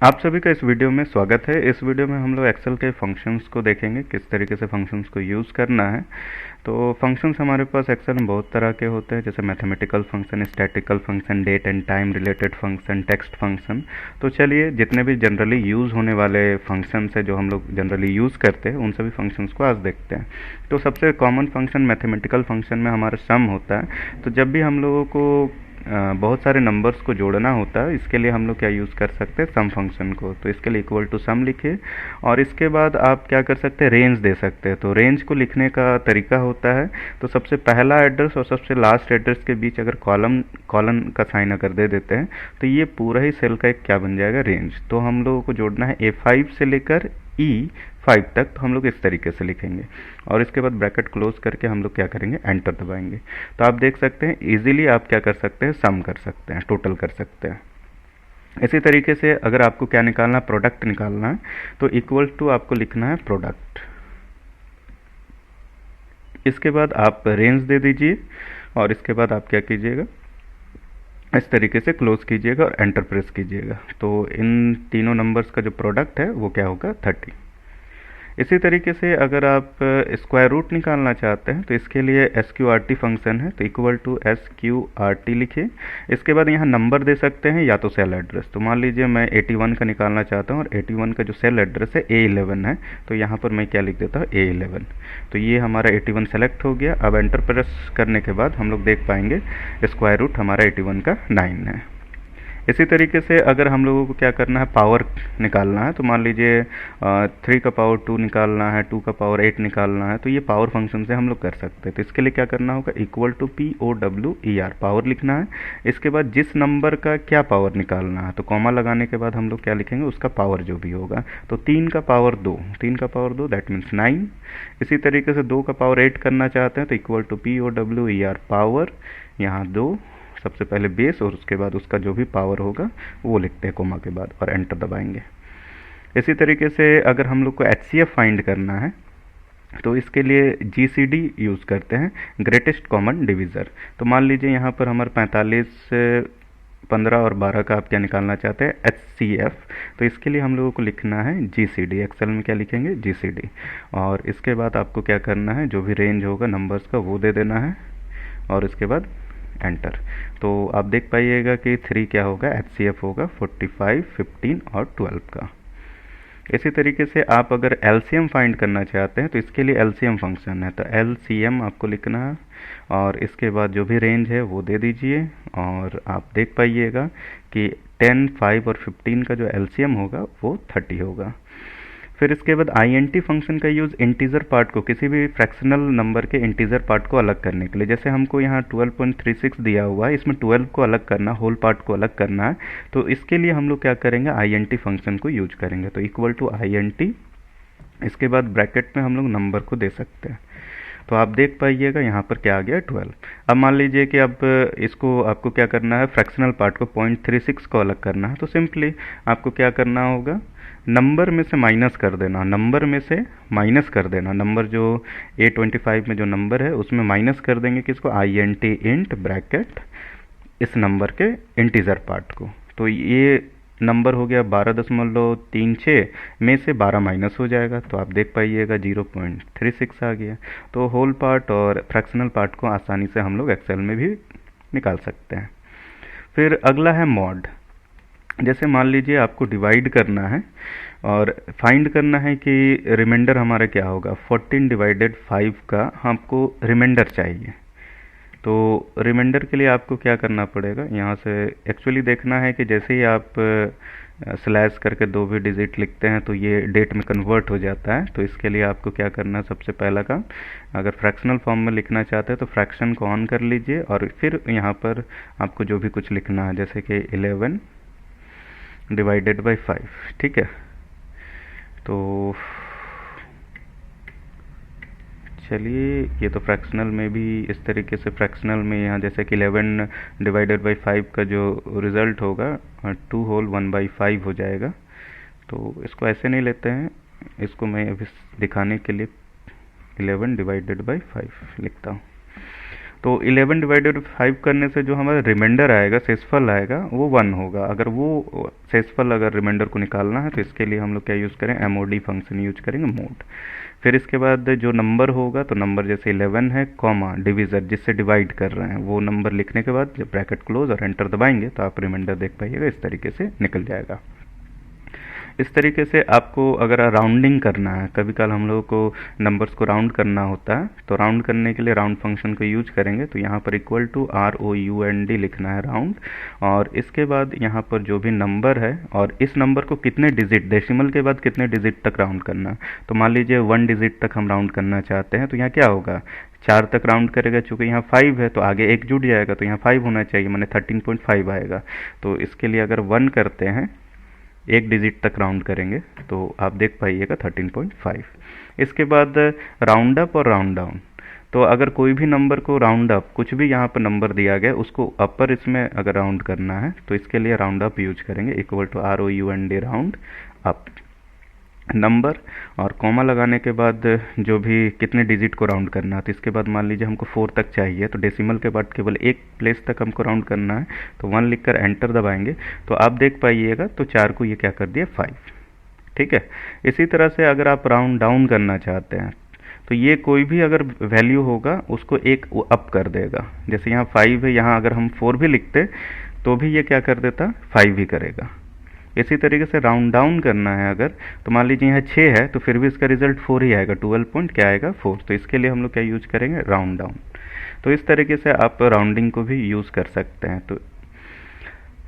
आप सभी का इस वीडियो में स्वागत है। इस वीडियो में हम लोग एक्सेल के फंक्शंस को देखेंगे, किस तरीके से फंक्शंस को यूज़ करना है। तो फंक्शंस हमारे पास एक्सेल में बहुत तरह के होते हैं, जैसे mathematical function, statistical function, date and time related function, text function. तो चलिए, जितने भी जनरली यूज़ होने वाले फंक्शंस है जो हम लोग जनरली यूज़ करते हैं, उन सभी फंक्शंस को आज देखते हैं। तो सबसे कॉमन फंक्शन मैथमेटिकल फंक्शन में हमारा सम होता है। तो जब भी हम लोगों को बहुत सारे नंबर्स को जोड़ना होता है, इसके लिए हम लोग क्या यूज़ कर सकते हैं, सम फंक्शन को। तो इसके लिए इक्वल टू सम लिखिए और इसके बाद आप क्या कर सकते हैं, रेंज दे सकते हैं। तो रेंज को लिखने का तरीका होता है, तो सबसे पहला एड्रेस और सबसे लास्ट एड्रेस के बीच अगर कॉलन का साइन अगर दे देते हैं, तो ये पूरा ही सेल का एक क्या बन जाएगा, रेंज। तो हम लोगों को जोड़ना है A5 से लेकर E5 तक। तो हम लोग इस तरीके से लिखेंगे और इसके बाद ब्रैकेट क्लोज करके हम लोग क्या करेंगे, एंटर दबाएंगे। तो आप देख सकते हैं इजीली आप क्या कर सकते हैं, सम कर सकते हैं, टोटल कर सकते हैं। इसी तरीके से अगर आपको क्या निकालना है, प्रोडक्ट निकालना है, तो इक्वल टू आपको लिखना है प्रोडक्ट। इसके बाद आप रेंज दे दीजिए और इसके बाद आप क्या कीजिएगा, इस तरीके से क्लोज कीजिएगा और एंटर प्रेस कीजिएगा। तो इन तीनों नंबर्स का जो प्रोडक्ट है वो क्या होगा, 30। इसी तरीके से अगर आप स्क्वायर रूट निकालना चाहते हैं, तो इसके लिए SQRT फंक्शन है। तो इक्वल टू SQRT लिखिए। इसके बाद यहाँ नंबर दे सकते हैं या तो सेल एड्रेस। तो मान लीजिए मैं 81 का निकालना चाहता हूँ और 81 का जो सेल एड्रेस है A11 है, तो यहाँ पर मैं क्या लिख देता हूँ, A11। तो ये हमारा 81 सेलेक्ट हो गया। अब एंटर प्रेस करने के बाद हम लोग देख पाएंगे स्क्वायर रूट हमारा 81 का 9 है। इसी तरीके से अगर हम लोगों को क्या करना है, पावर निकालना है, तो मान लीजिए 3 का पावर 2 निकालना है, 2 का पावर 8 निकालना है, तो ये पावर फंक्शन से हम लोग कर सकते हैं। तो इसके लिए क्या करना होगा, इक्वल टू POWER, पावर लिखना है। इसके बाद जिस नंबर का क्या पावर निकालना है, तो कॉमा लगाने के बाद हम लोग क्या लिखेंगे, उसका पावर जो भी होगा। तो 3 का पावर 2, 3 का पावर 2 दैट मीन्स 9। इसी तरीके से 2 का पावर 8 करना चाहते हैं, तो इक्वल टू POWER, पावर, यहाँ 2 सबसे पहले बेस और उसके बाद उसका जो भी पावर होगा वो लिखते हैं कोमा के बाद और एंटर दबाएंगे। इसी तरीके से अगर हम लोग को HCF फाइंड करना है, तो इसके लिए GCD यूज़ करते हैं, ग्रेटेस्ट कॉमन डिविज़र। तो मान लीजिए यहाँ पर हमारे 45, 15 और 12 का आप क्या निकालना चाहते हैं, HCF। तो इसके लिए हम लोगों को लिखना है GCD। एक्सेल में क्या लिखेंगे, GCD। और इसके बाद आपको क्या करना है, जो भी रेंज होगा नंबर्स का वो दे देना है और इसके बाद एंटर। तो आप देख पाइएगा कि 3 क्या होगा, HCF होगा 45, 15 और 12 का। इसी तरीके से आप अगर LCM फाइंड करना चाहते हैं, तो इसके लिए LCM फंक्शन है। तो LCM आपको लिखना है और इसके बाद जो भी रेंज है वो दे दीजिए और आप देख पाइएगा कि 10, 5 और 15 का जो LCM होगा वो 30 होगा। फिर इसके बाद INT फंक्शन का यूज़ इंटीजर पार्ट को, किसी भी फ्रैक्शनल नंबर के इंटीजर पार्ट को अलग करने के लिए। जैसे हमको यहाँ 12.36 दिया हुआ है, इसमें 12 को अलग करना, होल पार्ट को अलग करना है, तो इसके लिए हम लोग क्या करेंगे, INT फंक्शन को यूज करेंगे। तो इक्वल टू INT, इसके बाद ब्रैकेट में हम लोग नंबर को दे सकते हैं। तो आप देख पाइएगा यहाँ पर क्या आ गया, 12। अब मान लीजिए कि अब इसको आपको क्या करना है, फ्रैक्शनल पार्ट को 0.36 को अलग करना है। तो सिंपली आपको क्या करना होगा, नंबर में से माइनस कर देना, नंबर में से माइनस कर देना। नंबर जो A25 में जो नंबर है उसमें माइनस कर देंगे किसको, INT इंट ब्रैकेट इस नंबर के इंटीजर पार्ट को। तो ये नंबर हो गया 12.36 में से 12 माइनस हो जाएगा, तो आप देख पाइएगा 0.36 आ गया। तो होल पार्ट और फ्रैक्शनल पार्ट को आसानी से हम लोग एक्सेल में भी निकाल सकते हैं। फिर अगला है मॉड। जैसे मान लीजिए आपको डिवाइड करना है और फाइंड करना है कि रिमाइंडर हमारा क्या होगा, 14 डिवाइडेड 5 का हमको रिमाइंडर चाहिए। तो रिमाइंडर के लिए आपको क्या करना पड़ेगा, यहाँ से एक्चुअली देखना है कि जैसे ही आप स्लैश करके 2 भी डिजिट लिखते हैं तो ये डेट में कन्वर्ट हो जाता है। तो इसके लिए आपको क्या करना है, सबसे पहला काम, अगर फ्रैक्शनल फॉर्म में लिखना चाहते हैं तो फ्रैक्शन को ऑन कर लीजिए और फिर यहाँ पर आपको जो भी कुछ लिखना है, जैसे कि 11 डिवाइडेड बाई 5, ठीक है। तो चलिए, ये तो फ्रैक्शनल में भी इस तरीके से, फ्रैक्शनल में यहाँ जैसे कि 11 डिवाइडेड बाई 5 का जो रिज़ल्ट होगा 2 होल 1/5 हो जाएगा। तो इसको ऐसे नहीं लेते हैं, इसको मैं अभी दिखाने के लिए 11 डिवाइडेड बाई 5 लिखता हूँ। तो 11/5 करने से जो हमारा रिमाइंडर आएगा, शेषफल आएगा, वो 1 होगा। अगर वो शेषफल अगर रिमाइंडर को निकालना है तो इसके लिए हम लोग क्या यूज़ करें, MOD फंक्शन यूज करेंगे, मोड। फिर इसके बाद जो नंबर होगा, तो नंबर जैसे 11 है, कॉमा डिविज़र जिससे डिवाइड कर रहे हैं, वो नंबर लिखने के बाद जब ब्रैकेट क्लोज और एंटर दबाएंगे तो आप रिमाइंडर देख पाइएगा, इस तरीके से निकल जाएगा। इस तरीके से आपको अगर राउंडिंग करना है, कभी कल हम लोगों को नंबर्स को राउंड करना होता है, तो राउंड करने के लिए राउंड फंक्शन को यूज करेंगे। तो यहाँ पर इक्वल टू ROUND लिखना है, राउंड, और इसके बाद यहाँ पर जो भी नंबर है और इस नंबर को कितने डिजिट, डेसिमल के बाद कितने डिजिट तक राउंड करना है। तो मान लीजिए 1 डिजिट तक हम राउंड करना चाहते हैं, तो यहाँ क्या होगा, 4 तक राउंड करेगा, चूंकि यहाँ 5 है तो आगे 1 जुड़ जाएगा, तो यहाँ 5 होना चाहिए, माने 13.5 आएगा। तो इसके लिए अगर 1 करते हैं, 1 डिजिट तक राउंड करेंगे, तो आप देख पाइएगा 13.5। इसके बाद राउंड अप और राउंड डाउन। तो अगर कोई भी नंबर को राउंड अप, कुछ भी यहाँ पर नंबर दिया गया उसको अपर इसमें अगर राउंड करना है तो इसके लिए राउंड अप यूज करेंगे, equal to ROUND round up number, और कॉमा लगाने के बाद जो भी कितने डिजिट को राउंड करना है। तो इसके बाद मान लीजिए हमको 4 तक चाहिए, तो डेसिमल के बाद केवल एक प्लेस तक हमको राउंड करना है, तो 1 लिखकर एंटर दबाएंगे, तो आप देख पाइएगा तो 4 को ये क्या कर दिया, 5। ठीक है। इसी तरह से अगर आप राउंड डाउन करना चाहते हैं तो ये कोई भी अगर वैल्यू होगा उसको एक अप कर देगा। जैसे यहाँ 5 है, यहाँ अगर हम 4 भी लिखते तो भी ये क्या कर देता, 5 ही करेगा। इसी तरीके से राउंड डाउन करना है अगर, तो मान लीजिए यहाँ 6 है तो फिर भी इसका रिजल्ट 4 ही आएगा, 12 पॉइंट क्या आएगा, 4। तो इसके लिए हम लोग क्या यूज करेंगे, राउंड डाउन। तो इस तरीके से आप राउंडिंग को भी यूज़ कर सकते हैं। तो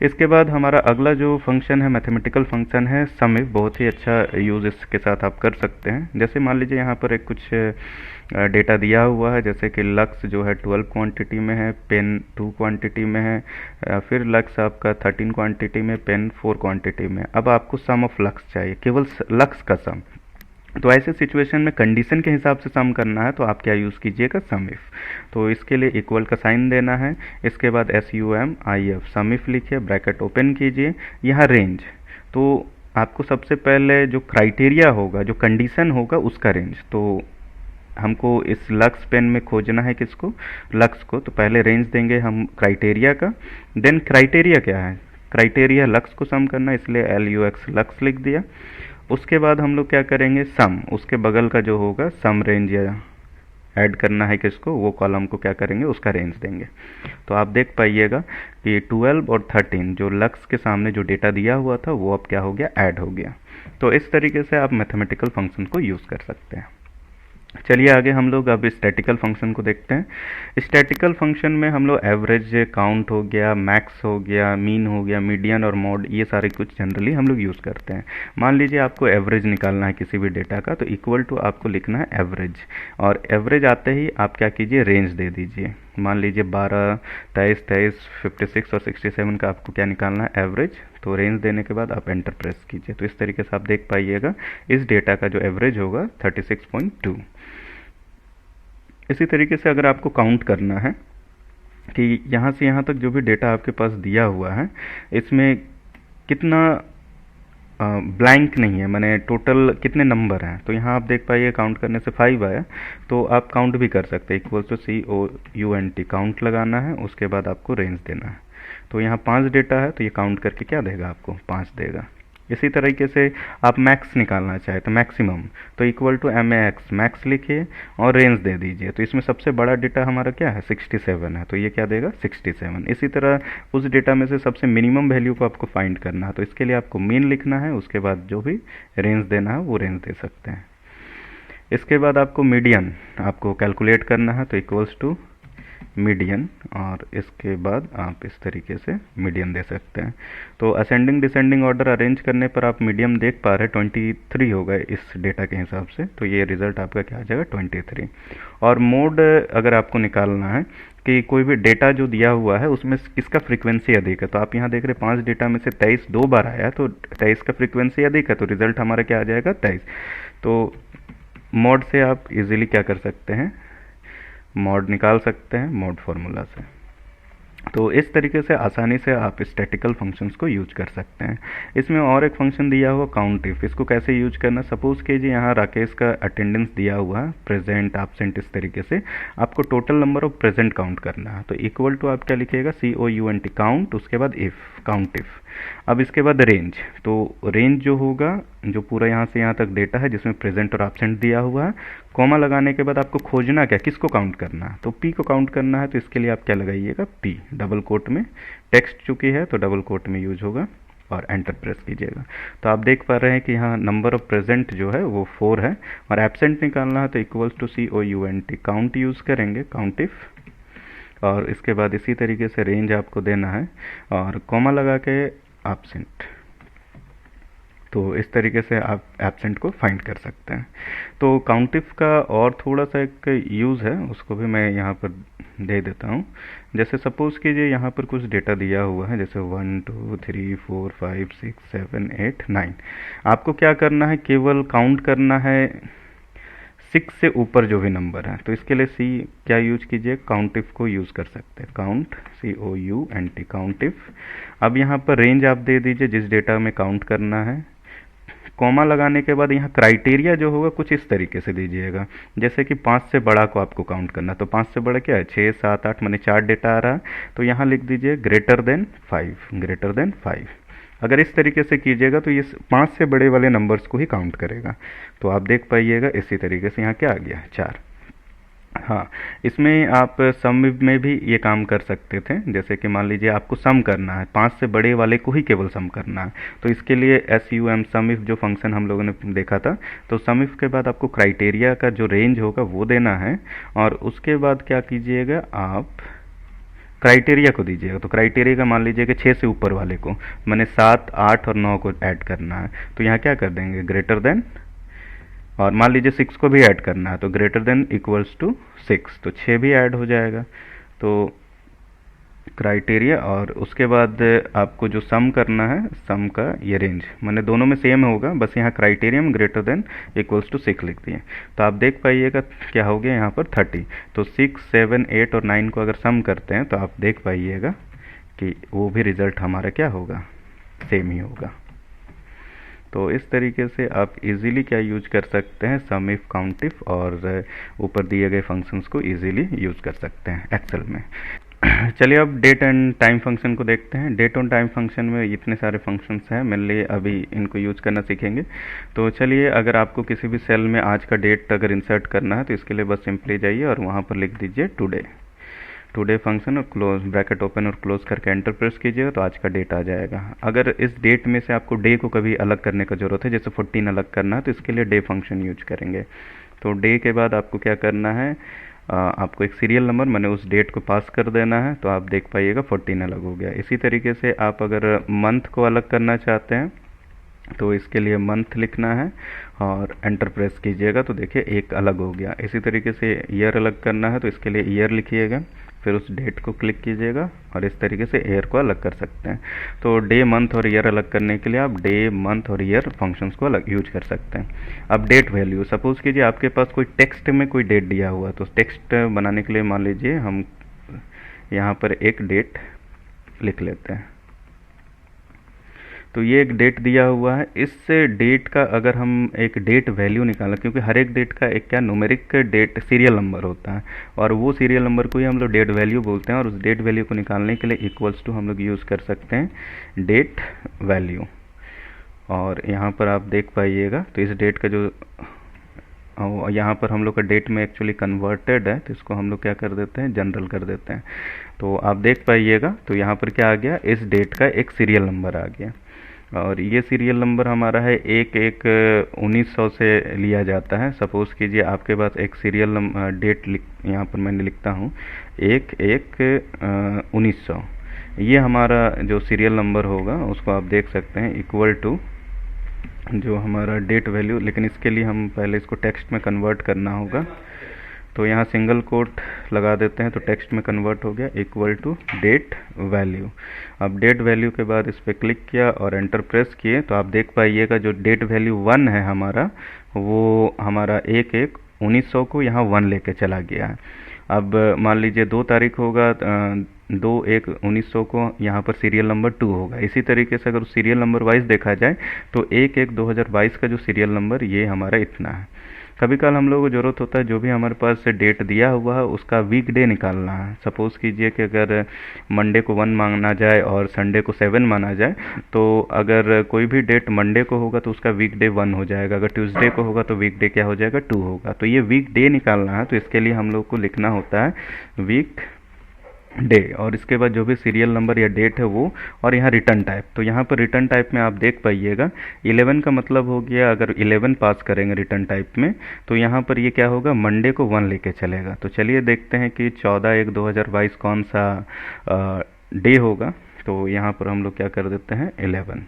इसके बाद हमारा अगला जो फंक्शन है, मैथमेटिकल फंक्शन है सम इफ। बहुत ही अच्छा यूज़ इसके साथ आप कर सकते हैं। जैसे मान लीजिए यहाँ पर एक कुछ डेटा दिया हुआ है, जैसे कि लक्स जो है 12 क्वांटिटी में है, पेन 2 क्वांटिटी में है, फिर लक्स आपका 13 क्वांटिटी में, पेन 4 क्वांटिटी में। अब आपको सम ऑफ लक्स चाहिए, केवल लक्स का सम। तो ऐसे सिचुएशन में कंडीशन के हिसाब से सम करना है, तो आप क्या यूज़ कीजिएगा, सम इफ। तो इसके लिए इक्वल का साइन देना है, इसके बाद SUMIF सम इफ लिखिए, ब्रैकेट ओपन कीजिए, यहाँ रेंज। तो आपको सबसे पहले जो क्राइटेरिया होगा, जो कंडीशन होगा उसका रेंज, तो हमको इस लक्स पेन में खोजना है किसको, लक्स को। तो पहले रेंज देंगे हम क्राइटेरिया का, देन क्राइटेरिया क्या है, क्राइटेरिया लक्स को सम करना, इसलिए LUX लक्स लिख दिया। उसके बाद हम लोग क्या करेंगे, सम, उसके बगल का जो होगा सम रेंज या ऐड करना है किसको, वो कॉलम को क्या करेंगे, उसका रेंज देंगे। तो आप देख पाइएगा कि 12 और 13 जो लक्स के सामने जो डेटा दिया हुआ था वो अब क्या हो गया, ऐड हो गया। तो इस तरीके से आप मैथमेटिकल फंक्शन को यूज़ कर सकते हैं। चलिए आगे हम लोग अब स्टैटिकल फंक्शन को देखते हैं। स्टैटिकल फंक्शन में हम लोग एवरेज, काउंट हो गया, मैक्स हो गया, मीन हो गया, मीडियन और मॉड, ये सारे कुछ जनरली हम लोग यूज़ करते हैं। मान लीजिए आपको एवरेज निकालना है किसी भी डेटा का, तो इक्वल टू आपको लिखना है एवरेज, और एवरेज आते ही आप क्या कीजिए, रेंज दे दीजिए। मान लीजिए 12, 23, 56 और 67 का आपको क्या निकालना है, एवरेज। तो रेंज देने के बाद आप एंटर प्रेस कीजिए। तो इस तरीके से आप देख पाइएगा इस डेटा का जो एवरेज होगा 36.2। इसी तरीके से अगर आपको काउंट करना है कि यहाँ से यहाँ तक जो भी डेटा आपके पास दिया हुआ है इसमें कितना ब्लैंक नहीं है, माने टोटल कितने नंबर हैं, तो यहाँ आप देख पाइए काउंट करने से 5 आया। तो आप काउंट भी कर सकते हैं, इक्वल टू COUNT काउंट लगाना है, उसके बाद आपको रेंज देना है। तो यहाँ 5 डेटा है, तो ये काउंट करके क्या देगा, आपको 5 देगा। इसी तरीके से आप मैक्स निकालना चाहे तो मैक्सिमम, तो इक्वल टू MAX मैक्स लिखिए और रेंज दे दीजिए। तो इसमें सबसे बड़ा डेटा हमारा क्या है, 67 है, तो ये क्या देगा, 67। इसी तरह उस डेटा में से सबसे मिनिमम वैल्यू को आपको फाइंड करना है, तो इसके लिए आपको मीन लिखना है, उसके बाद जो भी रेंज देना है वो रेंज दे सकते हैं। इसके बाद आपको मीडियन आपको कैलकुलेट करना है, तो इक्वल्स टू मीडियन, और इसके बाद आप इस तरीके से मीडियन दे सकते हैं। तो असेंडिंग डिसेंडिंग ऑर्डर अरेंज करने पर आप मीडियम देख पा रहे हैं 23 होगा इस डेटा के हिसाब से, तो ये रिजल्ट आपका क्या आ जाएगा, 23। और मोड अगर आपको निकालना है कि कोई भी डेटा जो दिया हुआ है उसमें किसका फ्रीक्वेंसी अधिक है, तो आप यहाँ देख रहे हैं 5 डेटा में से 23 2 बार आया, तो 23 का फ्रीक्वेंसी अधिक है, तो रिजल्ट हमारा क्या आ जाएगा, 23। तो मोड से आप इजीली क्या कर सकते हैं, मॉड निकाल सकते हैं, मॉड फार्मूला से। तो इस तरीके से आसानी से आप स्टैटिकल फंक्शंस को यूज कर सकते हैं। इसमें और एक फंक्शन दिया हुआ काउंट इफ, इसको कैसे यूज करना, सपोज कीजिए यहाँ राकेश का अटेंडेंस दिया हुआ है प्रेजेंट एब्सेंट, इस तरीके से आपको total number of present count करना है। तो इक्वल टू आप क्या लिखिएगा, COUNT काउंट, उसके बाद इफ, काउंट इफ। अब इसके बाद रेंज, तो रेंज जो होगा, जो पूरा यहाँ से यहाँ तक डेटा है जिसमें प्रेजेंट और एब्सेंट दिया हुआ है, कॉमा लगाने के बाद आपको खोजना क्या, किसको काउंट करना है, तो पी को काउंट करना है। तो इसके लिए आप क्या लगाइएगा, पी डबल कोट में, टेक्स्ट चुकी है तो डबल कोट में यूज होगा, और एंटर प्रेस कीजिएगा। तो आप देख पा रहे हैं कि यहाँ नंबर ऑफ प्रेजेंट जो है वो 4 है, और एब्सेंट निकालना है तो equals to COUNT count use करेंगे, काउंट इफ। और इसके बाद इसी तरीके से रेंज आपको देना है और कॉमा लगा के एब्सेंट। तो इस तरीके से आप एब्सेंट को फाइंड कर सकते हैं। तो काउंटिफ का और थोड़ा सा एक यूज़ है, उसको भी मैं यहाँ पर दे देता हूँ। जैसे सपोज़ कीजिए यहाँ पर कुछ डेटा दिया हुआ है, जैसे 1 2 3 4 5 6 7 8 9। आपको क्या करना है, केवल काउंट करना है 6 से ऊपर जो भी नंबर है। तो इसके लिए सी क्या यूज कीजिए, काउंटिफ को यूज़ कर सकते हैं, काउंट COUNT काउंटिफ। अब यहाँ पर रेंज आप दे दीजिए जिस डेटा में काउंट करना है। कॉमा लगाने के बाद यहाँ क्राइटेरिया जो होगा कुछ इस तरीके से दीजिएगा, जैसे कि 5 से बड़ा को आपको काउंट करना, तो 5 से बड़ा क्या है, 6 7 8, मैंने 4 डेटा आ रहा है, तो यहाँ लिख दीजिए ग्रेटर देन 5, ग्रेटर देन 5। अगर इस तरीके से कीजिएगा तो ये 5 से बड़े वाले नंबर्स को ही काउंट करेगा। तो आप देख पाइएगा इसी तरीके से यहाँ क्या आ गया, 4। हाँ, इसमें आप सम में भी ये काम कर सकते थे, जैसे कि मान लीजिए आपको सम करना है, 5 से बड़े वाले को ही केवल सम करना है। तो इसके लिए SUM सम इफ जो फंक्शन हम लोगों ने देखा था, तो सम इफ के बाद आपको क्राइटेरिया का जो रेंज होगा वो देना है, और उसके बाद क्या कीजिएगा, आप क्राइटेरिया को दीजिएगा। तो क्राइटेरिया का मान लीजिए कि 6 से ऊपर वाले को, मैंने 7 8 और 9 को ऐड करना है, तो यहाँ क्या कर देंगे, ग्रेटर देन, और मान लीजिए 6 को भी ऐड करना है तो ग्रेटर देन इक्वल्स टू 6, तो 6 भी ऐड हो जाएगा। तो क्राइटेरिया, और उसके बाद आपको जो सम करना है, सम का ये रेंज, मैंने दोनों में सेम होगा, बस यहाँ क्राइटेरिया में ग्रेटर देन इक्वल्स टू 6 लिख दिए। तो आप देख पाइएगा क्या हो गया यहाँ पर 30। तो 6 7 8 और 9 को अगर सम करते हैं तो आप देख पाइएगा कि वो भी रिजल्ट हमारा क्या होगा, सेम ही होगा। तो इस तरीके से आप इजीली क्या यूज कर सकते हैं, सम इफ, काउंट इफ, और ऊपर दिए गए फंक्शंस को इजीली यूज कर सकते हैं एक्सेल में। चलिए अब डेट एंड टाइम फंक्शन को देखते हैं। डेट एंड टाइम फंक्शन में इतने सारे फंक्शंस हैं, मेनली अभी इनको यूज करना सीखेंगे। तो चलिए, अगर आपको किसी भी सेल में आज का डेट अगर इंसर्ट करना है तो इसके लिए बस सिंपली जाइए और वहाँ पर लिख दीजिए टुडे, टुडे फंक्शन, और क्लोज ब्रैकेट ओपन और क्लोज करके एंटर प्रेस कीजिएगा तो आज का डेट आ जाएगा। अगर इस डेट में से आपको डे को कभी अलग करने का जरूरत है, जैसे 14 अलग करना है, तो इसके लिए डे फंक्शन यूज करेंगे। तो डे के बाद आपको क्या करना है, आपको एक सीरियल नंबर मैंने उस डेट को पास कर देना है, तो आप देख पाइएगा 14 अलग हो गया। इसी तरीके से आप अगर मंथ को अलग करना चाहते हैं तो इसके लिए मंथ लिखना है और एंटर प्रेस कीजिएगा तो देखिए एक अलग हो गया। इसी तरीके से ईयर अलग करना है तो इसके लिए ईयर लिखिएगा, फिर उस डेट को क्लिक कीजिएगा और इस तरीके से ईयर को अलग कर सकते हैं। तो डे, मंथ और ईयर अलग करने के लिए आप डे, मंथ और ईयर फंक्शंस को अलग यूज कर सकते हैं। अब डेट वैल्यू, सपोज कीजिए आपके पास कोई टेक्स्ट में कोई डेट दिया हुआ, तो टेक्स्ट बनाने के लिए मान लीजिए हम यहाँ पर एक डेट लिख लेते हैं। तो ये एक डेट दिया हुआ है, इस डेट का अगर हम एक डेट वैल्यू निकालें, क्योंकि हर एक डेट का एक क्या न्यूमेरिक डेट सीरियल नंबर होता है, और वो सीरियल नंबर को ही हम लोग डेट वैल्यू बोलते हैं, और उस डेट वैल्यू को निकालने के लिए इक्वल्स टू हम लोग यूज़ कर सकते हैं डेट वैल्यू। और यहाँ पर आप देख पाइएगा तो इस डेट का जो यहाँ पर हम लोग का डेट में एक्चुअली कन्वर्टेड है, तो इसको हम लोग क्या कर देते हैं, जनरल कर देते हैं। तो आप देख पाइएगा तो यहाँ पर क्या आ गया, इस डेट का एक सीरियल नंबर आ गया, और ये सीरियल नंबर हमारा है 1/1/1900 से लिया जाता है। सपोज कीजिए आपके पास एक सीरियल डेट यहाँ पर मैंने लिखता हूँ 1/1/1900, ये हमारा जो सीरियल नंबर होगा उसको आप देख सकते हैं इक्वल टू जो हमारा डेट वैल्यू, लेकिन इसके लिए हम पहले इसको टेक्स्ट में कन्वर्ट करना होगा। तो यहाँ सिंगल कोट लगा देते हैं तो टेक्स्ट में कन्वर्ट हो गया इक्वल टू डेट वैल्यू। अब डेट वैल्यू के बाद इस पर क्लिक किया और एंटर प्रेस किए तो आप देख पाइएगा जो डेट वैल्यू 1 है हमारा, वो हमारा 1/1/1900 को यहाँ 1 लेके चला गया है। अब मान लीजिए 2 तारीख होगा 2/1/1900 को यहाँ पर सीरियल नंबर 2 होगा। इसी तरीके से अगर सीरियल नंबर वाइज देखा जाए तो 1/1/2022 का जो सीरियल नंबर ये हमारा इतना है। कभी कल हम लोगों को ज़रूरत होता है जो भी हमारे पास डेट दिया हुआ है उसका वीक डे निकालना है। सपोज़ कीजिए कि अगर मंडे को 1 माना जाए और संडे को 7 माना जाए, तो अगर कोई भी डेट मंडे को होगा तो उसका वीक डे 1 हो जाएगा, अगर ट्यूसडे को होगा तो वीक डे क्या हो जाएगा, 2 होगा। तो ये वीक डे निकालना है, तो इसके लिए हम लोग को लिखना होता है वीक डे, और इसके बाद जो भी सीरियल नंबर या डेट है वो, और यहाँ रिटर्न टाइप। तो यहाँ पर रिटर्न टाइप में आप देख पाइएगा 11 का मतलब हो गया, अगर 11 पास करेंगे रिटर्न टाइप में तो यहाँ पर ये क्या होगा, मंडे को 1 लेके चलेगा। तो चलिए देखते हैं कि 14/1/2022 कौन सा डे होगा। तो यहाँ पर हम लोग क्या कर देते हैं 11,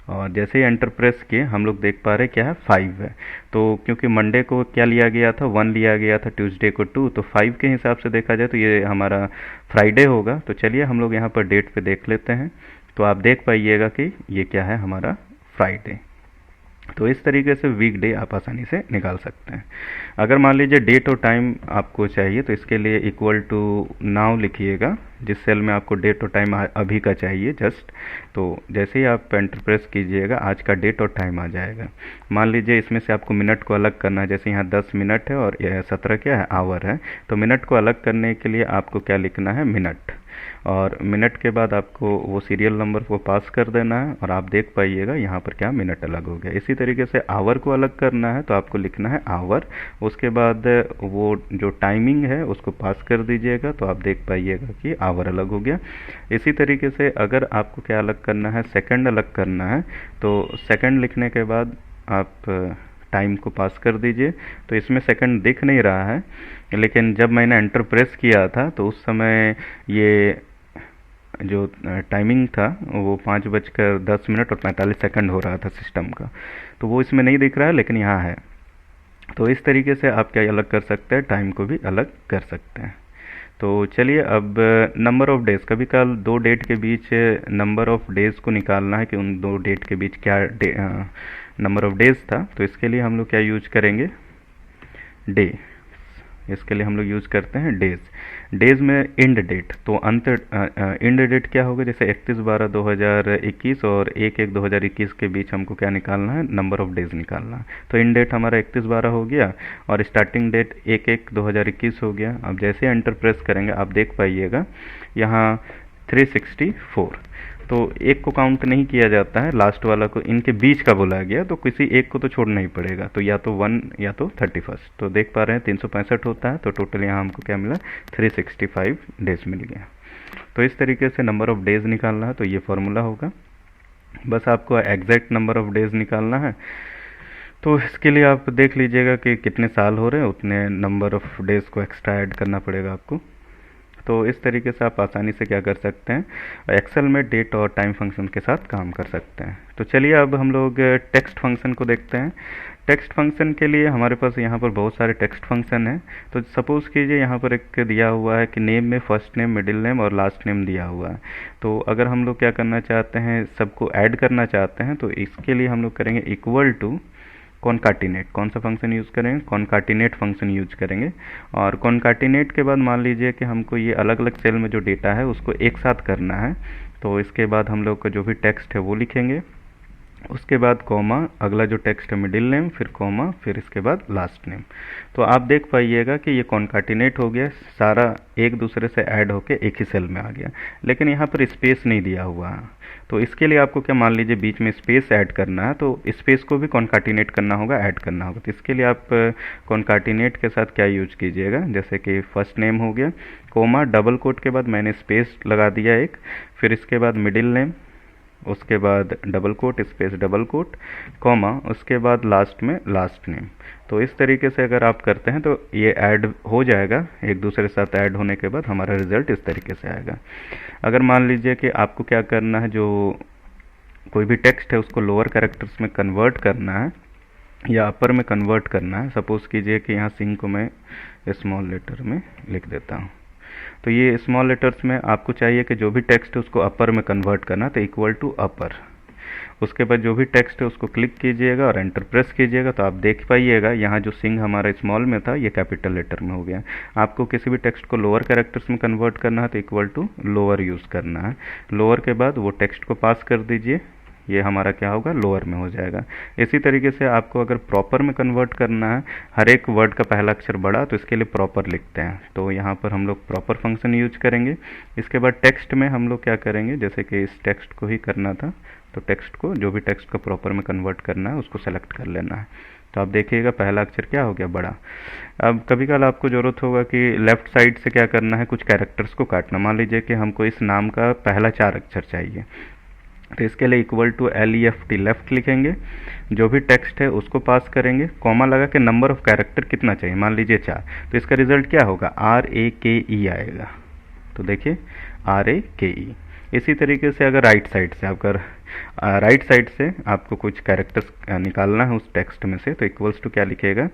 और जैसे ही एंटर प्रेस किए हम लोग देख पा रहे क्या है 5 है। तो क्योंकि मंडे को क्या लिया गया था, 1 लिया गया था, ट्यूसडे को 2, तो 5 के हिसाब से देखा जाए तो ये हमारा फ्राइडे होगा। तो चलिए हम लोग यहाँ पर डेट पे देख लेते हैं। तो आप देख पाइएगा कि ये क्या है हमारा फ्राइडे। तो इस तरीके से वीक डे आप आसानी से निकाल सकते हैं। अगर मान लीजिए डेट और टाइम आपको चाहिए तो इसके लिए इक्वल टू नाउ लिखिएगा, जिस सेल में आपको डेट और टाइम अभी का चाहिए जस्ट। तो जैसे ही आप एंटर प्रेस कीजिएगा आज का डेट और टाइम आ जाएगा। मान लीजिए इसमें से आपको मिनट को अलग करना है, जैसे यहाँ 10 मिनट है और 17 क्या है आवर है। तो मिनट को अलग करने के लिए आपको क्या लिखना है, मिनट, और मिनट के बाद आपको वो सीरियल नंबर को पास कर देना है, और आप देख पाइएगा यहाँ पर क्या मिनट अलग हो गया। इसी तरीके से आवर को अलग करना है तो आपको लिखना है आवर, उसके बाद वो जो टाइमिंग है उसको पास कर दीजिएगा, तो आप देख पाइएगा कि आवर अलग हो गया। इसी तरीके से अगर आपको क्या अलग करना है, सेकंड अलग करना है, तो सेकंड लिखने के बाद आप टाइम को पास कर दीजिए। तो इसमें सेकंड दिख नहीं रहा है, लेकिन जब मैंने एंटर प्रेस किया था तो उस समय ये जो टाइमिंग था वो 5:10 और 45 सेकंड हो रहा था सिस्टम का, तो वो इसमें नहीं दिख रहा है लेकिन यहाँ है। तो इस तरीके से आप क्या अलग कर सकते हैं, टाइम को भी अलग कर सकते हैं। तो चलिए अब नंबर ऑफ डेज, कभी कल 2 डेट के बीच नंबर ऑफ डेज को निकालना है कि उन 2 डेट के बीच क्या नंबर ऑफ डेज था। तो इसके लिए हम लोग क्या यूज करेंगे, डे। इसके लिए हम लोग यूज करते हैं डेज। डेज में इंड डेट, तो अंत इंड डेट क्या होगा, जैसे 31/12/2021 और 1/1/2021 के बीच हमको क्या निकालना है, नंबर ऑफ डेज निकालना है। तो इंड डेट हमारा 31/12 हो गया और स्टार्टिंग डेट 1/1/2021 हो गया। अब जैसे एंटर प्रेस करेंगे आप देख पाइएगा यहाँ 364, तो एक को काउंट नहीं किया जाता है, लास्ट वाला को इनके बीच का बोला गया, तो किसी एक को तो छोड़ना ही पड़ेगा, तो या तो 1 या तो 31। तो देख पा रहे हैं 365 होता है, तो टोटल यहाँ हमको क्या मिला, 365 डेज मिल गया। तो इस तरीके से नंबर ऑफ डेज निकालना है, तो ये फॉर्मूला होगा। बस आपको एग्जैक्ट नंबर ऑफ डेज निकालना है। तो इसके लिए आप देख लीजिएगा कि कितने साल हो रहे हैं, उतने नंबर ऑफ डेज को एक्स्ट्रा ऐड करना पड़ेगा आपको। तो इस तरीके से आप आसानी से क्या कर सकते हैं, एक्सेल में डेट और टाइम फंक्शन के साथ काम कर सकते हैं। तो चलिए अब हम लोग टेक्स्ट फंक्शन को देखते हैं। टेक्स्ट फंक्शन के लिए हमारे पास यहाँ पर बहुत सारे टेक्स्ट फंक्शन हैं। तो सपोज़ कीजिए यहाँ पर एक दिया हुआ है कि नेम में फर्स्ट नेम, मिडिल नेम और लास्ट नेम दिया हुआ है। तो अगर हम लोग क्या करना चाहते हैं, सबको ऐड करना चाहते हैं, तो इसके लिए हम लोग करेंगे इक्वल टू कॉनकाटिनेट। कौन सा फंक्शन यूज़ करेंगे, कॉनकाटिनेट फंक्शन यूज करेंगे। और कॉनकाटिनेट के बाद मान लीजिए कि हमको ये अलग अलग सेल में जो डेटा है उसको एक साथ करना है। तो इसके बाद हम लोग का जो भी टेक्स्ट है वो लिखेंगे, उसके बाद कॉमा, अगला जो टेक्स्ट है मिडिल नेम, फिर कॉमा, फिर इसके बाद लास्ट नेम। तो आप देख पाइएगा कि ये कॉनकाटिनेट हो गया, सारा एक दूसरे से ऐड होके एक ही सेल में आ गया, लेकिन यहाँ पर स्पेस नहीं दिया हुआ है। तो इसके लिए आपको क्या, मान लीजिए बीच में स्पेस ऐड करना है, तो स्पेस को भी कॉनकाटिनेट करना होगा, ऐड करना होगा। तो इसके लिए आप कॉनकाटिनेट के साथ क्या यूज कीजिएगा, जैसे कि फर्स्ट नेम हो गया, कोमा, डबल कोट के बाद मैंने स्पेस लगा दिया एक, फिर इसके बाद मिडिल नेम, उसके बाद double quote, space double quote, comma, उसके बाद लास्ट में लास्ट नेम। तो इस तरीके से अगर आप करते हैं तो ये ऐड हो जाएगा, एक दूसरे के साथ ऐड होने के बाद हमारा रिजल्ट इस तरीके से आएगा। अगर मान लीजिए कि आपको क्या करना है, जो कोई भी टेक्स्ट है उसको लोअर कैरेक्टर्स में कन्वर्ट करना है या अपर में कन्वर्ट करना है, सपोज़ कीजिए कि यहाँ सिंह को मैं स्मॉल लेटर में लिख देता हूँ। तो ये स्मॉल लेटर्स में आपको चाहिए कि जो भी टेक्स्ट है उसको अपर में कन्वर्ट करना, तो इक्वल टू अपर। उसके बाद जो भी टेक्स्ट है उसको क्लिक कीजिएगा और एंटर प्रेस कीजिएगा, तो आप देख पाइएगा यहाँ जो सिंह हमारा स्मॉल में था ये कैपिटल लेटर में हो गया। आपको किसी भी टेक्स्ट को लोअर कैरेक्टर्स में कन्वर्ट करना है तो इक्वल टू लोअर यूज़ करना है। लोअर के बाद वो टेक्स्ट को पास कर दीजिए, ये हमारा क्या होगा, लोअर में हो जाएगा। इसी तरीके से आपको अगर प्रॉपर में कन्वर्ट करना है, हर एक वर्ड का पहला अक्षर बड़ा, तो इसके लिए प्रॉपर लिखते हैं, तो यहाँ पर हम लोग प्रॉपर फंक्शन यूज करेंगे। इसके बाद टेक्स्ट में हम लोग क्या करेंगे, जैसे कि इस टेक्स्ट को ही करना था, तो टेक्स्ट को जो भी टेक्स्ट को प्रॉपर में कन्वर्ट करना है उसको सेलेक्ट कर लेना है। तो आप देखिएगा पहला अक्षर क्या हो गया, बड़ा। अब कभी कल आपको ज़रूरत होगा कि लेफ़्ट साइड से क्या करना है, कुछ कैरेक्टर्स को काटना। मान लीजिए कि हमको इस नाम का पहला 4 अक्षर चाहिए, तो इसके लिए इक्वल टू LEFT लेफ्ट लिखेंगे, जो भी टेक्स्ट है उसको पास करेंगे, कॉमा लगा के नंबर ऑफ कैरेक्टर कितना चाहिए, मान लीजिए 4, तो इसका रिजल्ट क्या होगा, RAKE आएगा। तो देखिए RAKE। इसी तरीके से अगर राइट साइड से आपको कुछ कैरेक्टर्स निकालना है उस टेक्स्ट में से, तो इक्वल्स टू क्या लिखिएगा,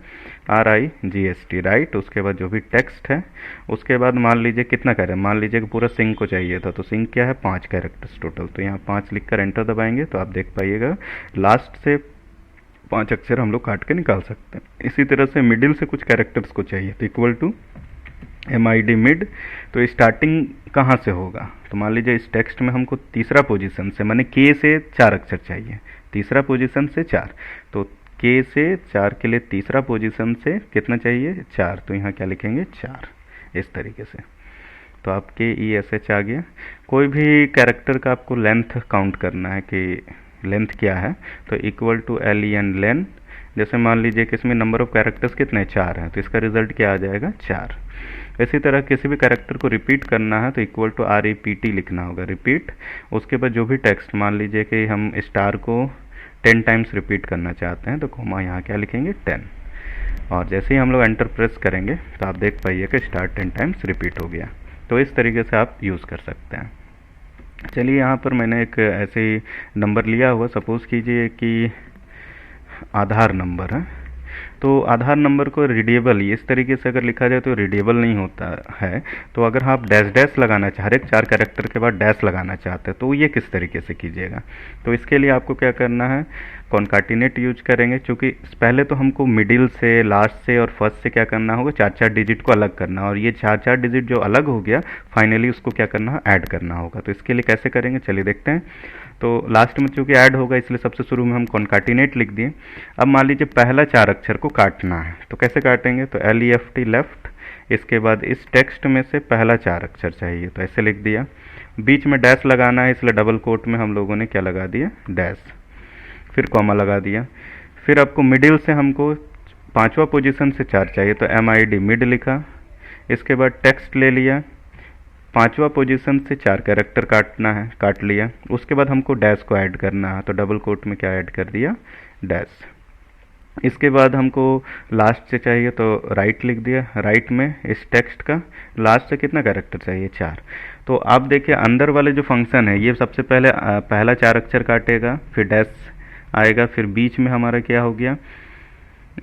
RIGST राइट। उसके बाद जो भी टेक्स्ट है उसके बाद मान लीजिए कितना कह रहे हैं, मान लीजिए कि पूरा सिंह को चाहिए था, तो सिंह क्या है, 5 कैरेक्टर्स टोटल, तो यहाँ 5 लिखकर एंटर दबाएंगे, तो आप देख पाइएगा लास्ट से 5 अक्षर हम लोग काट के निकाल सकते हैं। इसी तरह से मिडिल से कुछ कैरेक्टर्स को चाहिए, तो इक्वल टू MID मिड। तो स्टार्टिंग कहाँ से होगा, तो मान लीजिए इस टेक्स्ट में हमको तीसरा पोजीशन से, माने K से 4 अक्षर चाहिए, तीसरा पोजीशन से 4, तो K से 4 के लिए तीसरा पोजीशन से कितना चाहिए, 4, तो यहाँ क्या लिखेंगे, 4, इस तरीके से। तो आपके ESH आ गया। कोई भी कैरेक्टर का आपको लेंथ काउंट करना है कि लेंथ क्या है, तो इक्वल टू LEN लेंथ। जैसे मान लीजिए कि इसमें नंबर ऑफ कैरेक्टर्स कितने, 4 हैं, तो इसका रिजल्ट क्या आ जाएगा, 4। इसी तरह किसी भी कैरेक्टर को रिपीट करना है तो इक्वल टू REPT लिखना होगा, रिपीट। उसके बाद जो भी टेक्स्ट, मान लीजिए कि हम स्टार को 10 टाइम्स रिपीट करना चाहते हैं, तो कोमा यहाँ क्या लिखेंगे, 10, और जैसे ही हम लोग एंटर प्रेस करेंगे तो आप देख पाइए कि स्टार 10 टाइम्स रिपीट हो गया। तो इस तरीके से आप यूज़ कर सकते हैं। चलिए यहाँ पर मैंने एक ऐसे ही नंबर लिया हुआ, सपोज़ कीजिए कि आधार नंबर है, तो आधार नंबर को रीडेबल इस तरीके से अगर लिखा जाए तो रीडेबल नहीं होता है। तो अगर आप डैश डैश लगाना चाह रहे, 4 कैरेक्टर के बाद डैश लगाना चाहते हैं, तो ये किस तरीके से कीजिएगा, तो इसके लिए आपको क्या करना है, कॉन्काटिनेट यूज करेंगे। क्योंकि पहले तो हमको मिडिल से, लास्ट से और फर्स्ट से क्या करना होगा, 4-4 डिजिट को अलग करना, और ये 4-4 डिजिट जो अलग हो गया फाइनली उसको क्या करना है, ऐड करना होगा। तो इसके लिए कैसे करेंगे, चलिए देखते हैं। तो लास्ट में चूंकि ऐड होगा इसलिए सबसे शुरू में हम कॉन्काटिनेट लिख दिए। अब मान लीजिए पहला 4 अक्षर को काटना है, तो कैसे काटेंगे, तो LEFT लेफ्ट, इसके बाद इस टेक्स्ट में से पहला 4 अक्षर चाहिए, तो ऐसे लिख दिया। बीच में डैश लगाना है इसलिए डबल कोट में हम लोगों ने क्या लगा दिया, डैश, फिर कॉमा लगा दिया। फिर आपको मिडिल से हमको 5वां पोजीशन से 4 चाहिए, तो MID मिड लिखा। इसके बाद टेक्स्ट ले लिया, 5वां पोजीशन से 4 कैरेक्टर काटना है, काट लिया। उसके बाद हमको डैश को ऐड करना है, तो डबल कोट में क्या ऐड कर दिया, डैश। इसके बाद हमको लास्ट से चाहिए तो राइट लिख दिया, राइट में इस टेक्स्ट का लास्ट से कितना कैरेक्टर चाहिए, 4। तो आप देखिए अंदर वाले जो फंक्शन है ये सबसे पहले पहला 4 अक्षर काटेगा, फिर डैश आएगा, फिर बीच में हमारा क्या हो गया,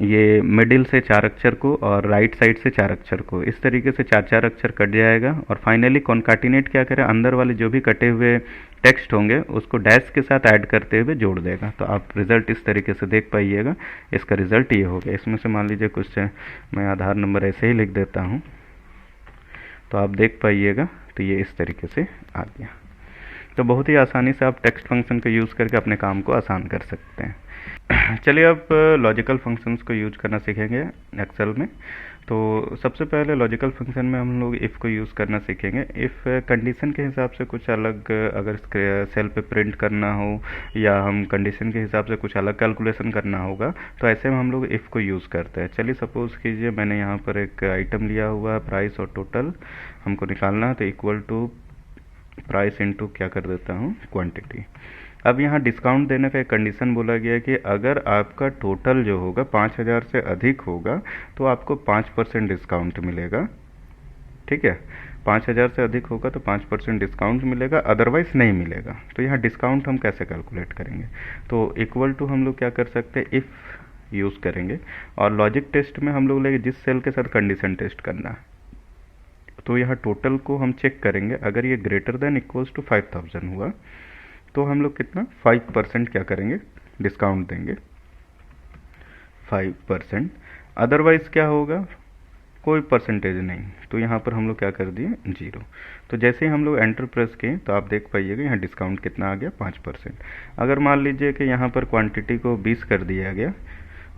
ये मिडिल से 4 अक्षर को और राइट साइड से 4 अक्षर को, इस तरीके से 4-4 अक्षर कट जाएगा। और फाइनली कॉन्काटिनेट क्या करें, अंदर वाले जो भी कटे हुए टेक्स्ट होंगे उसको डैश के साथ ऐड करते हुए जोड़ देगा। तो आप रिजल्ट इस तरीके से देख पाइएगा। इसका रिजल्ट ये हो गया। इसमें से मान लीजिए कुछ मैं आधार नंबर ऐसे ही लिख देता हूँ, तो आप देख पाइएगा, तो ये इस तरीके से आ गया। तो बहुत ही आसानी से आप टेक्स्ट फंक्शन का यूज़ करके अपने काम को आसान कर सकते हैं। चलिए अब लॉजिकल फंक्शंस को यूज करना सीखेंगे एक्सेल में। तो सबसे पहले लॉजिकल फंक्शन में हम लोग इफ़ को यूज़ करना सीखेंगे। इफ़ कंडीशन के हिसाब से कुछ अलग अगर सेल पे प्रिंट करना हो या हम कंडीशन के हिसाब से कुछ अलग कैलकुलेशन करना होगा तो ऐसे में हम लोग इफ़ को यूज़ करते हैं। चलिए सपोज़ कीजिए मैंने यहाँ पर एक आइटम लिया हुआ है, प्राइस और टोटल हमको निकालना है, तो इक्वल टू प्राइस इंटू क्या कर देता हूँ, क्वांटिटी। अब यहाँ डिस्काउंट देने का एक कंडीशन बोला गया है कि अगर आपका टोटल जो होगा 5000 से अधिक होगा तो आपको 5% डिस्काउंट मिलेगा। ठीक है, 5000 से अधिक होगा तो 5% डिस्काउंट मिलेगा, अदरवाइज नहीं मिलेगा। तो यहाँ डिस्काउंट हम कैसे कैलकुलेट करेंगे, तो इक्वल टू हम लोग क्या कर सकते हैं, इफ़ यूज़ करेंगे। और लॉजिक टेस्ट में हम लोग लेंगे जिस सेल के साथ कंडीशन टेस्ट करना है, तो यहाँ टोटल को हम चेक करेंगे। अगर ये ग्रेटर देन इक्वल्स टू 5000 हुआ तो हम लोग कितना 5% क्या करेंगे, डिस्काउंट देंगे 5%। अदरवाइज क्या होगा, कोई परसेंटेज नहीं, तो यहाँ पर हम लोग क्या कर दिए, 0। तो जैसे ही हम लोग एंटर प्रेस किए तो आप देख पाइएगा यहाँ डिस्काउंट कितना आ गया, 5%। अगर मान लीजिए कि यहाँ पर क्वांटिटी को 20 कर दिया गया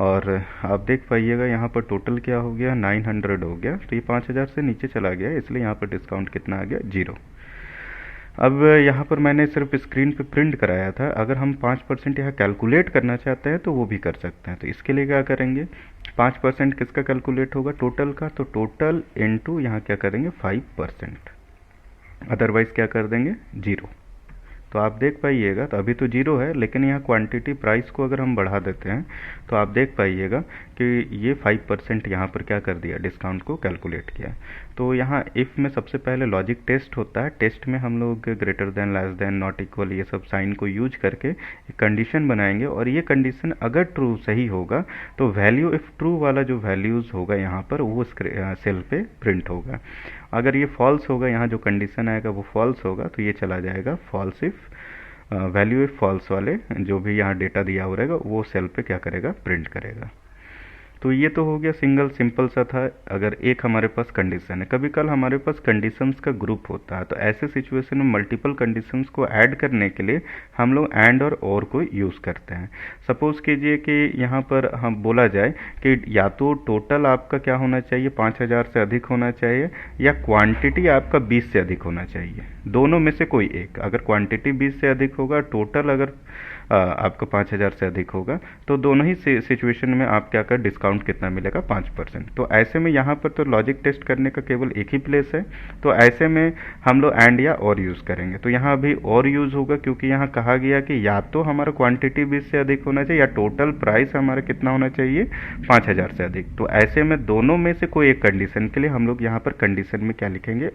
और आप देख पाइएगा यहाँ पर टोटल क्या हो गया, 900 हो गया, तो ये 5000 से नीचे चला गया, इसलिए यहाँ पर डिस्काउंट कितना आ गया, 0। अब यहाँ पर मैंने सिर्फ स्क्रीन पे प्रिंट कराया था, अगर हम 5% यहाँ कैलकुलेट करना चाहते हैं तो वो भी कर सकते हैं। तो इसके लिए क्या करेंगे, 5% किसका कैलकुलेट होगा, टोटल का, तो टोटल इनटू यहाँ क्या करेंगे 5%, अदरवाइज क्या कर देंगे 0। तो आप देख पाइएगा, तो अभी तो 0 है, लेकिन यहाँ क्वांटिटी प्राइस को अगर हम बढ़ा देते हैं तो आप देख पाइएगा कि ये 5% यहाँ पर क्या कर दिया, डिस्काउंट को कैलकुलेट किया। तो यहाँ इफ़ में सबसे पहले लॉजिक टेस्ट होता है, टेस्ट में हम लोग greater than, less than, not equal, ये सब साइन को यूज करके एक कंडीशन बनाएंगे, और ये कंडीशन अगर ट्रू सही होगा तो वैल्यू, इफ़ ट्रू वाला जो वैल्यूज़ होगा यहाँ पर वो सेल पे प्रिंट होगा। अगर ये फॉल्स होगा, यहाँ जो कंडीशन आएगा वो फॉल्स होगा, तो ये चला जाएगा false if, value if false वाले जो भी यहाँ डेटा दिया हो रहेगा वो सेल पे क्या करेगा, प्रिंट करेगा। तो ये तो हो गया सिंगल सिंपल सा था। अगर एक हमारे पास कंडीशन है, कभी कल हमारे पास कंडीशंस का ग्रुप होता है, तो ऐसे सिचुएशन में मल्टीपल कंडीशंस को ऐड करने के लिए हम लोग एंड और को यूज़ करते हैं। सपोज़ कीजिए कि यहाँ पर हम बोला जाए कि या तो टोटल आपका क्या होना चाहिए, 5000 से अधिक होना चाहिए, या क्वांटिटी आपका 20 से अधिक होना चाहिए, दोनों में से कोई एक। अगर क्वांटिटी 20 से अधिक होगा, टोटल अगर आपका 5000 से अधिक होगा, तो दोनों ही सिचुएशन में आप क्या कर, डिस्काउंट कितना मिलेगा, 5%। तो ऐसे में यहाँ पर तो लॉजिक टेस्ट करने का केवल एक ही प्लेस है, तो ऐसे में हम लोग एंड या और यूज़ करेंगे। तो यहाँ अभी और यूज़ होगा, क्योंकि यहाँ कहा गया कि या तो हमारा क्वांटिटी 20 से अधिक होना चाहिए, या टोटल प्राइस हमारा कितना होना चाहिए, 5000 से अधिक। तो ऐसे में दोनों में से कोई एक कंडीशन के लिए हम लोग यहाँ पर कंडीशन में क्या लिखेंगे,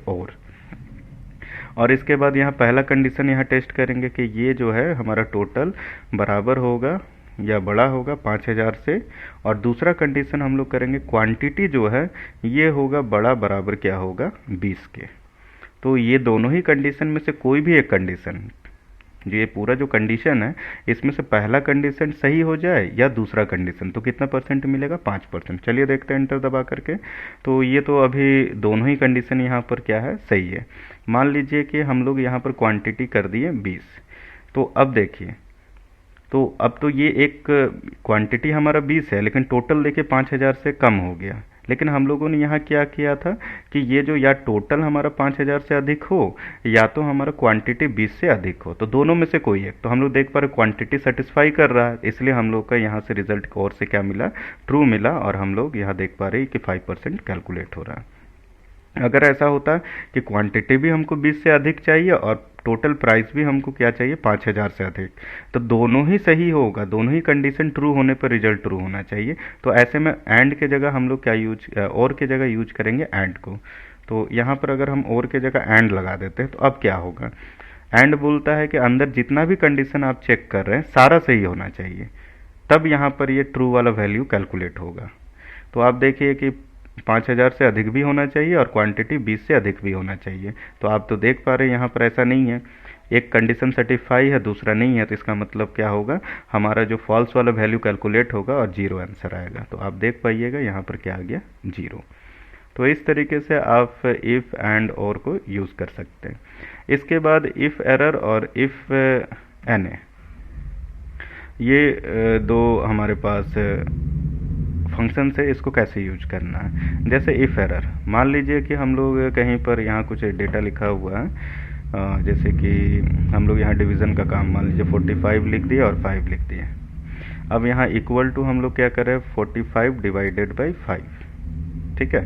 और इसके बाद यहाँ पहला कंडीशन यहाँ टेस्ट करेंगे कि ये जो है हमारा टोटल बराबर होगा या बड़ा होगा 5000 से, और दूसरा कंडीशन हम लोग करेंगे क्वांटिटी जो है ये होगा बड़ा बराबर क्या होगा, 20 के। तो ये दोनों ही कंडीशन में से कोई भी एक कंडीशन, ये पूरा जो कंडीशन है इसमें से पहला कंडीशन सही हो जाए या दूसरा कंडीशन, तो कितना परसेंट मिलेगा, 5%। चलिए देखते हैं एंटर दबा करके। तो ये तो अभी दोनों ही कंडीशन यहाँ पर क्या है, सही है। मान लीजिए कि हम लोग यहाँ पर क्वांटिटी कर दिए 20, तो अब देखिए, तो अब तो ये एक क्वांटिटी हमारा 20 है, लेकिन टोटल देखिए 5000 से कम हो गया। लेकिन हम लोगों ने यहाँ क्या किया था कि ये जो या टोटल हमारा 5000 से अधिक हो, या तो हमारा क्वांटिटी 20 से अधिक हो, तो दोनों में से कोई एक। तो हम लोग देख पा रहे क्वांटिटी सेटिस्फाई कर रहा है, इसलिए हम लोग का यहाँ से रिजल्ट और से क्या मिला, ट्रू मिला, और हम लोग यहाँ देख पा रहे हैं कि 5% कैलकुलेट हो रहा है। अगर ऐसा होता कि क्वांटिटी भी हमको 20 से अधिक चाहिए और टोटल प्राइस भी हमको क्या चाहिए, 5000 से अधिक, तो दोनों ही सही होगा, दोनों ही कंडीशन ट्रू होने पर रिजल्ट ट्रू होना चाहिए। तो ऐसे में एंड के जगह हम लोग क्या यूज, और के जगह यूज करेंगे एंड को। तो यहाँ पर अगर हम और के जगह एंड लगा देते हैं तो अब क्या होगा, एंड बोलता है कि अंदर जितना भी कंडीशन आप चेक कर रहे हैं सारा सही होना चाहिए, तब यहाँ पर ये ट्रू वाला वैल्यू कैलकुलेट होगा। तो आप देखिए कि 5000 से अधिक भी होना चाहिए और क्वांटिटी 20 से अधिक भी होना चाहिए। तो आप तो देख पा रहे हैं यहाँ पर ऐसा नहीं है, एक कंडीशन सेटिस्फाई है, दूसरा नहीं है, तो इसका मतलब क्या होगा, हमारा जो फॉल्स वाला वैल्यू कैलकुलेट होगा और 0 आंसर आएगा। तो आप देख पाइएगा यहाँ पर क्या आ गया, 0। तो इस तरीके से आप इफ़ एंड और को यूज़ कर सकते हैं। इसके बाद इफ़ एरर और इफ़ एन, ये दो हमारे पास फंक्शन से, इसको कैसे यूज करना है। जैसे इफ़ एरर, मान लीजिए कि हम लोग कहीं पर यहाँ कुछ डेटा लिखा हुआ है, जैसे कि हम लोग यहाँ डिवीज़न का काम मान लीजिए 45 लिख दिए और 5 लिख दिए। अब यहाँ इक्वल टू हम लोग क्या करें, 45 डिवाइडेड बाई 5, ठीक है,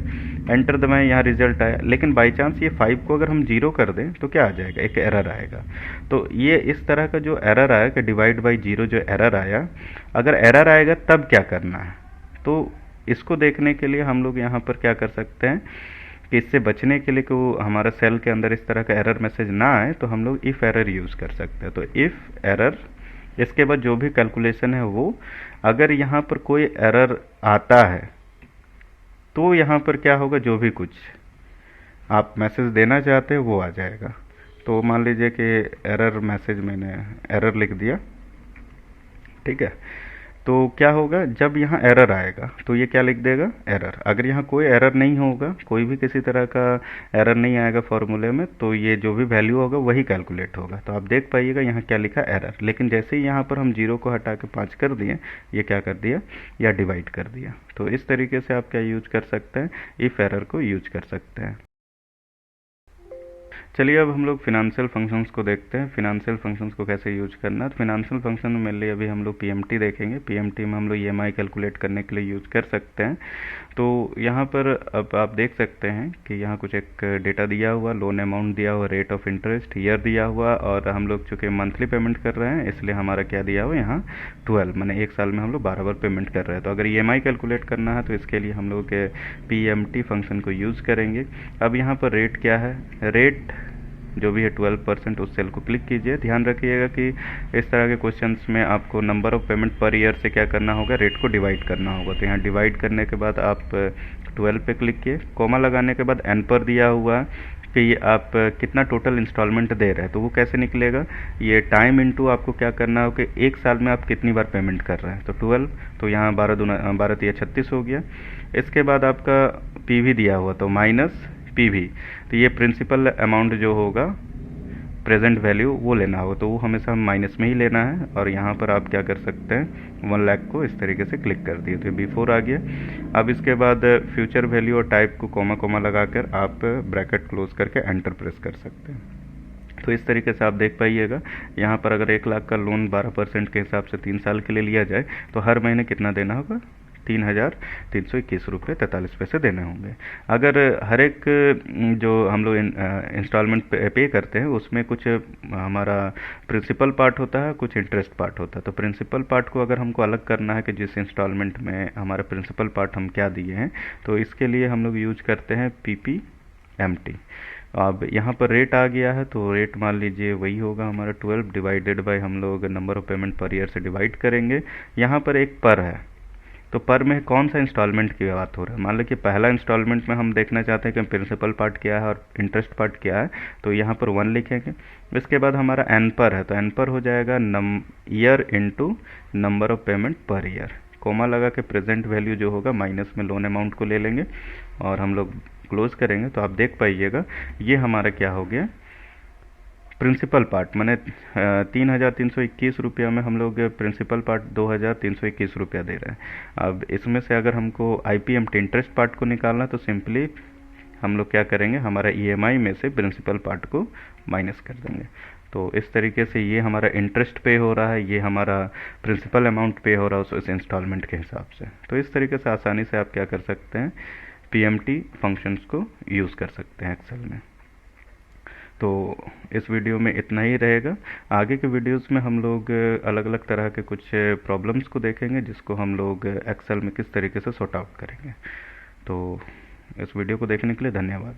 एंटर दबाएं, यहाँ रिजल्ट आया। लेकिन बाई चांस ये 5 को अगर हम 0 कर दें तो क्या आ जाएगा, एक एरर आएगा। तो ये इस तरह का जो एरर आया कि डिवाइड बाई 0 जो एरर आया, अगर एरर आएगा तब क्या करना है, तो इसको देखने के लिए हम लोग यहाँ पर क्या कर सकते हैं कि इससे बचने के लिए कि वो हमारा सेल के अंदर इस तरह का एरर मैसेज ना आए, तो हम लोग इफ़ एरर यूज़ कर सकते हैं। तो इफ़ एरर, इसके बाद जो भी कैलकुलेशन है वो, अगर यहाँ पर कोई एरर आता है तो यहाँ पर क्या होगा, जो भी कुछ आप मैसेज देना चाहते हैं वो आ जाएगा। तो मान लीजिए कि एरर मैसेज मैंने एरर लिख दिया, ठीक है। तो क्या होगा, जब यहाँ एरर आएगा तो ये क्या लिख देगा, एरर। अगर यहाँ कोई एरर नहीं होगा, कोई भी किसी तरह का एरर नहीं आएगा फॉर्मूले में, तो ये जो भी वैल्यू होगा वही कैलकुलेट होगा। तो आप देख पाइएगा यहाँ क्या लिखा, एरर। लेकिन जैसे ही यहाँ पर हम 0 को हटा के 5 कर दिए, ये क्या कर दिया, या डिवाइड कर दिया। तो इस तरीके से आप क्या यूज कर सकते हैं, इफ एरर को यूज कर सकते हैं। चलिए अब हम लोग फिनांशियल फंक्शंस को देखते हैं, फिनांशियल फंक्शंस को कैसे यूज करना है। तो फिनांशियल फंक्शन में मेनली अभी हम लोग पीएमटी देखेंगे। पीएमटी में हम लोग ईएमआई कैलकुलेट करने के लिए यूज कर सकते हैं। तो यहाँ पर अब आप देख सकते हैं कि यहाँ कुछ एक डेटा दिया हुआ, लोन अमाउंट दिया हुआ, रेट ऑफ इंटरेस्ट, ईयर दिया हुआ, और हम लोग चूँकि मंथली पेमेंट कर रहे हैं इसलिए हमारा क्या दिया हुआ यहाँ 12, मैंने एक साल में हम लोग 12 बार पेमेंट कर रहे हैं। तो अगर ईएमआई कैलकुलेट करना है तो इसके लिए हम लोग पीएमटी फंक्शन को यूज़ करेंगे। अब यहाँ पर रेट क्या है, रेट जो भी है 12%, उस सेल को क्लिक कीजिए। ध्यान रखिएगा कि इस तरह के क्वेश्चंस में आपको नंबर ऑफ पेमेंट पर ईयर से क्या करना होगा, रेट को डिवाइड करना होगा। तो यहाँ डिवाइड करने के बाद आप 12 पे क्लिक किए, कोमा लगाने के बाद एन पर दिया हुआ कि ये आप कितना टोटल इंस्टॉलमेंट दे रहे हैं। तो वो कैसे निकलेगा, ये टाइम इनटू आपको क्या करना हो कि एक साल में आप कितनी बार पेमेंट कर रहे हैं। तो 12, तो यहाँ 12 तिया 36 हो गया। इसके बाद आपका पीवी दिया हुआ, तो माइनस पीवी, तो ये प्रिंसिपल अमाउंट जो होगा, प्रेजेंट वैल्यू, वो लेना होगा। तो वो हमेशा हम माइनस में ही लेना है। और यहाँ पर आप क्या कर सकते हैं, 1 लाख को इस तरीके से क्लिक कर दिए, तो बिफोर आ गया। अब इसके बाद फ्यूचर वैल्यू और टाइप को कोमा कोमा लगाकर आप ब्रैकेट क्लोज करके एंटर प्रेस कर सकते हैं। तो इस तरीके से आप देख पाइएगा, यहाँ पर अगर 1 लाख का लोन 12% के हिसाब से 3 साल के लिए लिया जाए तो हर महीने कितना देना होगा, 3,321 रुपये 43 पैसे देने होंगे। अगर हर एक जो हम लोग इंस्टॉलमेंट पे करते हैं उसमें कुछ हमारा प्रिंसिपल पार्ट होता है, कुछ इंटरेस्ट पार्ट होता है। तो प्रिंसिपल पार्ट को अगर हमको अलग करना है कि जिस इंस्टॉलमेंट में हमारा प्रिंसिपल पार्ट हम क्या दिए हैं, तो इसके लिए हम लोग यूज करते हैं PPMT। अब यहाँ पर रेट आ गया है, तो रेट मान लीजिए वही होगा हमारा 12 डिवाइडेड बाय हम लोग नंबर ऑफ पेमेंट पर ईयर से डिवाइड करेंगे। यहाँ पर एक पर है, तो पर में कौन सा इंस्टॉलमेंट की बात हो रहा है। मान लो कि पहला इंस्टॉलमेंट में हम देखना चाहते हैं कि प्रिंसिपल पार्ट क्या है और इंटरेस्ट पार्ट क्या है, तो यहाँ पर 1 लिखेंगे। इसके बाद हमारा एन पर है, तो एन पर हो जाएगा year into number of payment पर ईयर, कोमा लगा के प्रेजेंट वैल्यू जो होगा माइनस में लोन अमाउंट को ले लेंगे और हम लोग क्लोज करेंगे। तो आप देख पाइएगा ये हमारा क्या हो गया, प्रिंसिपल पार्ट मैंने 3,321 रुपया में हम लोग प्रिंसिपल पार्ट 2,321 रुपया दे रहे हैं। अब इसमें से अगर हमको IPMT इंटरेस्ट पार्ट को निकालना, तो सिंपली हम लोग क्या करेंगे, हमारा EMI में से प्रिंसिपल पार्ट को माइनस कर देंगे। तो इस तरीके से ये हमारा इंटरेस्ट पे हो रहा है, ये हमारा प्रिंसिपल अमाउंट पे हो रहा है उस इंस्टॉलमेंट के हिसाब से। तो इस तरीके से आसानी से आप क्या कर सकते हैं, PMT फंक्शंस को यूज़ कर सकते हैं एक्सेल में। तो इस वीडियो में इतना ही रहेगा। आगे के वीडियोस में हम लोग अलग अलग तरह के कुछ प्रॉब्लम्स को देखेंगे जिसको हम लोग एक्सेल में किस तरीके से सॉर्ट आउट करेंगे। तो इस वीडियो को देखने के लिए धन्यवाद।